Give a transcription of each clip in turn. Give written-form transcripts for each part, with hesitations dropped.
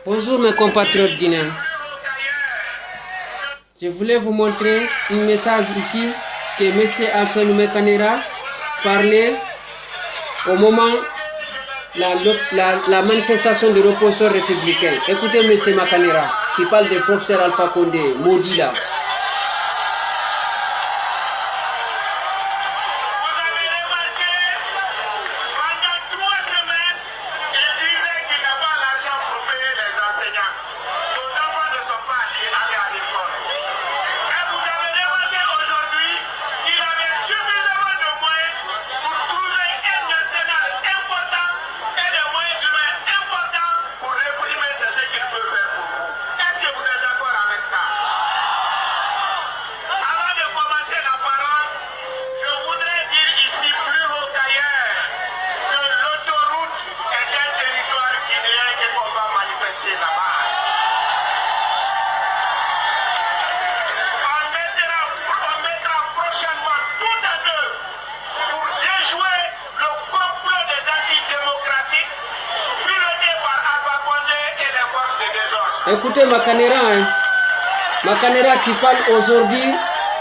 Bonjour mes compatriotes guinéens. Je voulais vous montrer un message ici que M. Alassane Ouattara parlait au moment la manifestation de l'opposition républicaine. Écoutez M. Makanera qui parle du professeur Alpha Condé, maudit là. Écoutez Makanera qui parle aujourd'hui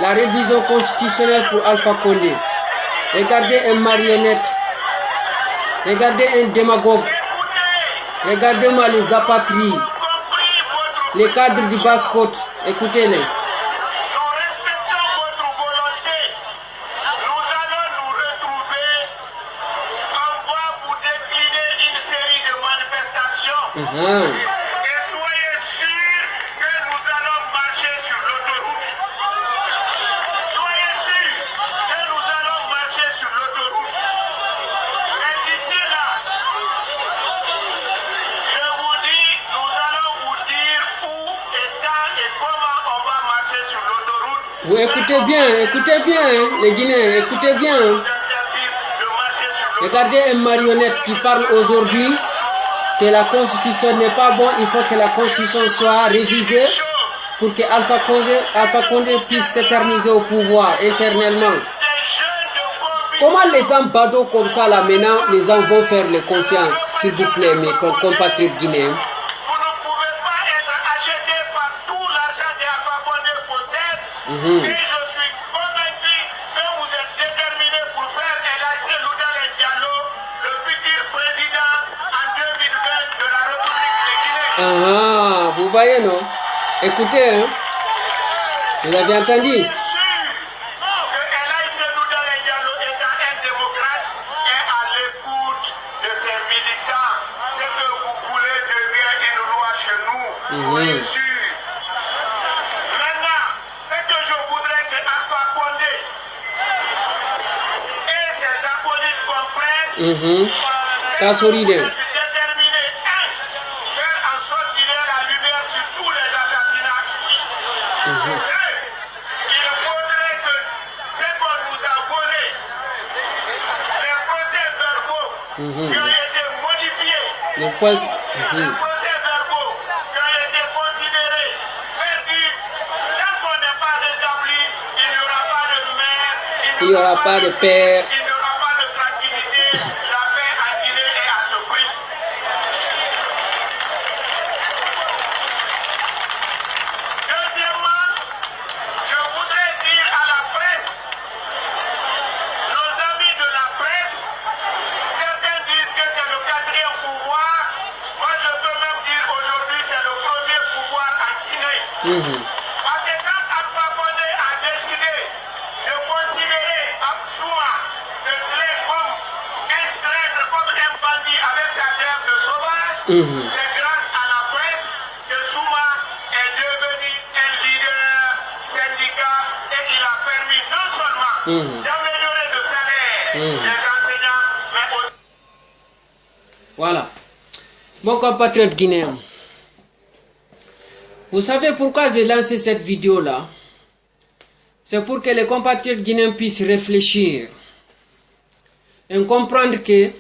la révision constitutionnelle pour Alpha Condé. Regardez un marionnette, regardez un démagogue, regardez-moi les apatries, les cadres du Basse-Côte, écoutez-les. Vous écoutez bien les Guinéens, écoutez bien. Regardez un marionnette qui parle aujourd'hui que la constitution n'est pas bonne, il faut que la constitution soit révisée pour que Alpha Condé puisse s'éterniser au pouvoir éternellement. Comment les gens badauds comme ça là maintenant, les gens vont faire les confiances, s'il vous plaît, mes compatriotes guinéens. Et je suis convaincu que vous êtes déterminés pour faire élargir Loudel Diallo, le futur président en 2020 de la République de Guinée. Vous voyez non? Écoutez, hein? Vous avez entendu? Kassoride. Faire en sorte qu'il y ait la lumière sur tous les assassinats ici. Il faudrait que ce qu'on nous a volé, les procès-verbaux qui ont été modifiés, les procès-verbaux qui ont été considérés perdus, tant qu'on n'est pas rétabli, il n'y aura pas de mère, il n'y aura pas de père. Parce que quand Alpha Condé a décidé de considérer Absouma de Slay comme un traître, comme un bandit avec sa lèvre de sauvage, c'est grâce à la presse que Souma est devenu un leader syndicat et il a permis non seulement d'améliorer le salaire des enseignants, mais aussi... Voilà. Mon compatriote guinéen. Vous savez pourquoi j'ai lancé cette vidéo-là? C'est pour que les compatriotes guinéens puissent réfléchir et comprendre que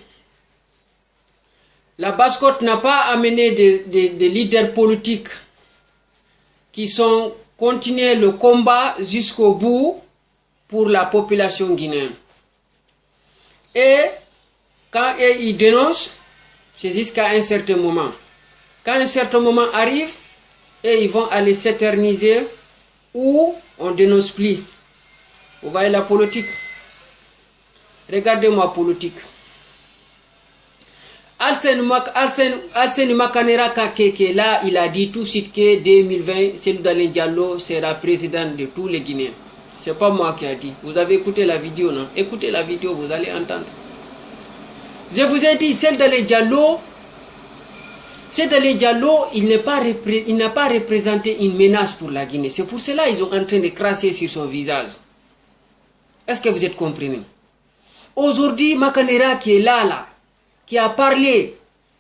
la Basse-Côte n'a pas amené des leaders politiques qui sont continués le combat jusqu'au bout pour la population guinéenne. Et quand ils dénoncent, c'est jusqu'à un certain moment. Quand un certain moment arrive, et ils vont aller s'éterniser ou on dénonce plus. Vous voyez la politique? Regardez-moi politique. Alsen Makanera Kakeke, là, il a dit tout de suite que 2020, Cellou Dalein Diallo sera président de tous les Guinéens. C'est pas moi qui a dit. Vous avez écouté la vidéo, non? Écoutez la vidéo, vous allez entendre. Je vous ai dit, Cellou Dalein Diallo, il n'a pas représenté une menace pour la Guinée. C'est pour cela qu'ils sont en train de crasser sur son visage. Est-ce que vous êtes compris? Aujourd'hui, Makanera qui est là, qui a parlé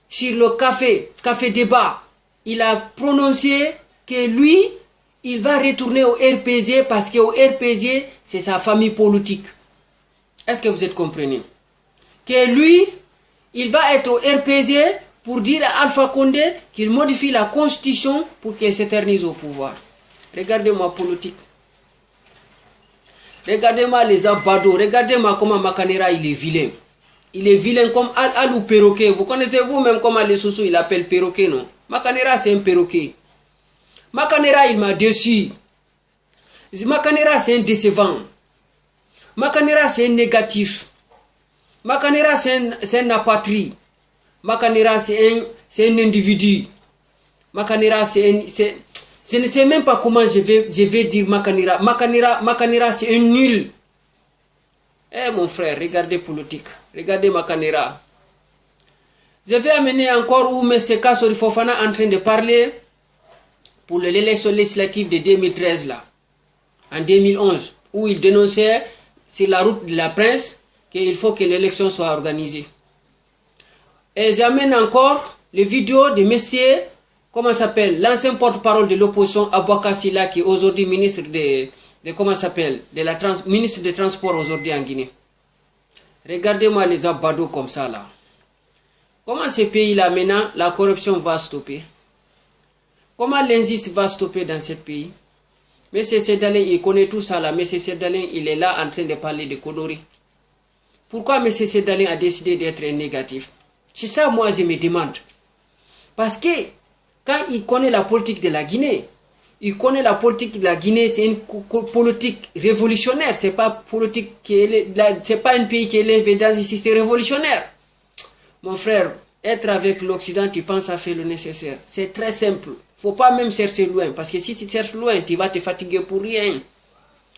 sur le café débat, il a prononcé que lui, il va retourner au RPG parce qu'au RPG, c'est sa famille politique. Est-ce que vous êtes compris? Que lui, il va être au RPG pour dire à Alpha Condé qu'il modifie la constitution pour qu'il s'éternise au pouvoir. Regardez-moi politique. Regardez-moi les abados. Regardez-moi comment Makanera il est vilain. Il est vilain comme Alou perroquet. Vous connaissez vous-même comment les Soso il appelle perroquet, non? Makanera c'est un perroquet. Makanera il m'a déçu. Makanera c'est un décevant. Makanera c'est un négatif. Makanera c'est un apatrie. Makanera c'est un individu. Makanera je ne sais même pas comment je vais dire Makanera. Makanera c'est un nul. Eh mon frère, regardez politique. Regardez Makanera. Je vais amener encore où M. Kassori Fofana en train de parler pour l'élection législative de 2013 là. En 2011. Où il dénonçait sur la route de la Prince qu'il faut que l'élection soit organisée. Et j'amène encore les vidéos de monsieur, comment s'appelle, l'ancien porte-parole de l'opposition, Abouaka Silla, qui est aujourd'hui ministre comment s'appelle, ministre des Transports aujourd'hui en Guinée. Regardez-moi les abados comme ça là. Comment ces pays-là maintenant, la corruption va stopper? Comment l'injustice va stopper dans ce pays? M. Sedalin, il connaît tout ça là. M. Sedalin, il est là en train de parler de Kodori. Pourquoi M. Sedalin a décidé d'être négatif? C'est ça, moi, je me demande. Parce que, quand il connaît la politique de la Guinée, il connaît la politique de la Guinée, c'est une politique révolutionnaire. C'est pas politique c'est pas un pays qui est élevé dans un système révolutionnaire. Mon frère, être avec l'Occident, tu penses à faire le nécessaire. C'est très simple. Faut pas même chercher loin. Parce que si tu cherches loin, tu vas te fatiguer pour rien.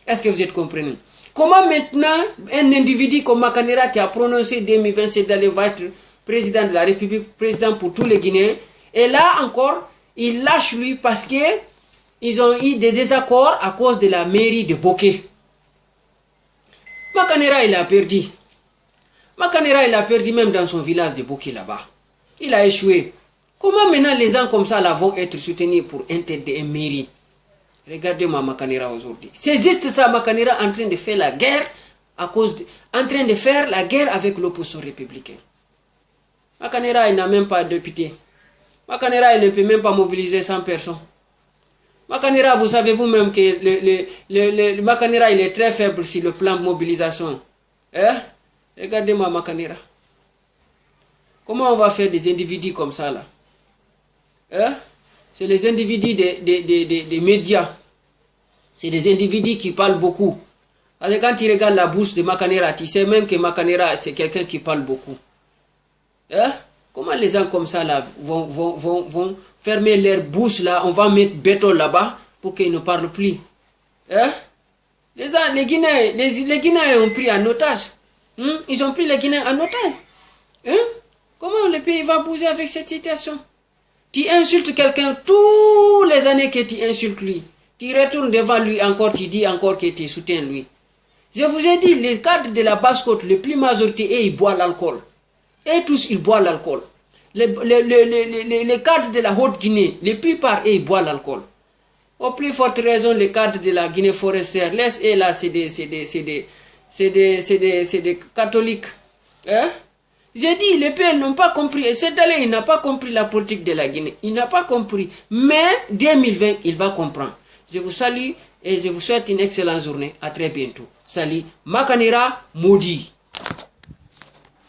Est-ce que vous êtes comprenez? Comment maintenant, un individu comme Makanera qui a prononcé 2027 d'aller être président de la République, président pour tous les Guinéens, et là encore, il lâche lui parce que ils ont eu des désaccords à cause de la mairie de Bokeh. Makanera, il a perdu. Makanera, il a perdu même dans son village de Bokeh là-bas. Il a échoué. Comment maintenant les gens comme ça là vont être soutenus pour interdire une mairie? Regardez-moi Makanera aujourd'hui. C'est juste ça, Makanera en train de faire la guerre en train de faire la guerre avec l'opposition républicaine. Makanera, il n'a même pas de député. Makanera, il ne peut même pas mobiliser 100 personnes. Makanera, vous savez vous-même que Makanera, il est très faible sur le plan de mobilisation. Hein? Regardez-moi Makanera. Comment on va faire des individus comme ça là? Hein? C'est les individus des médias. C'est des individus qui parlent beaucoup. Alors quand tu regardes la bouche de Makanera, tu sais même que Makanera, c'est quelqu'un qui parle beaucoup. Hein? Comment les gens comme ça là vont fermer leur bouche là, on va mettre béton là-bas pour qu'ils ne parlent plus. Hein? Les Guinéens ont pris en otage. Ils ont pris les Guinéens en otage. Hein? Comment le pays va bouger avec cette situation? Tu insultes quelqu'un tous les années que tu insultes lui. Tu retournes devant lui encore, tu dis encore que tu soutiens lui. Je vous ai dit, les cadres de la basse-côte, les plus majorité, ils boivent l'alcool. Et tous, ils boivent l'alcool. Les cadres de la Haute-Guinée, les plupart, ils boivent l'alcool. Au plus forte raison, les cadres de la Guinée forestière, et là, c'est des catholiques. Hein? J'ai dit, les pays n'ont pas compris. Et Sedalin, il n'a pas compris la politique de la Guinée. Il n'a pas compris. Mais 2020, il va comprendre. Je vous salue et je vous souhaite une excellente journée. À très bientôt. Salut. Makanera maudit.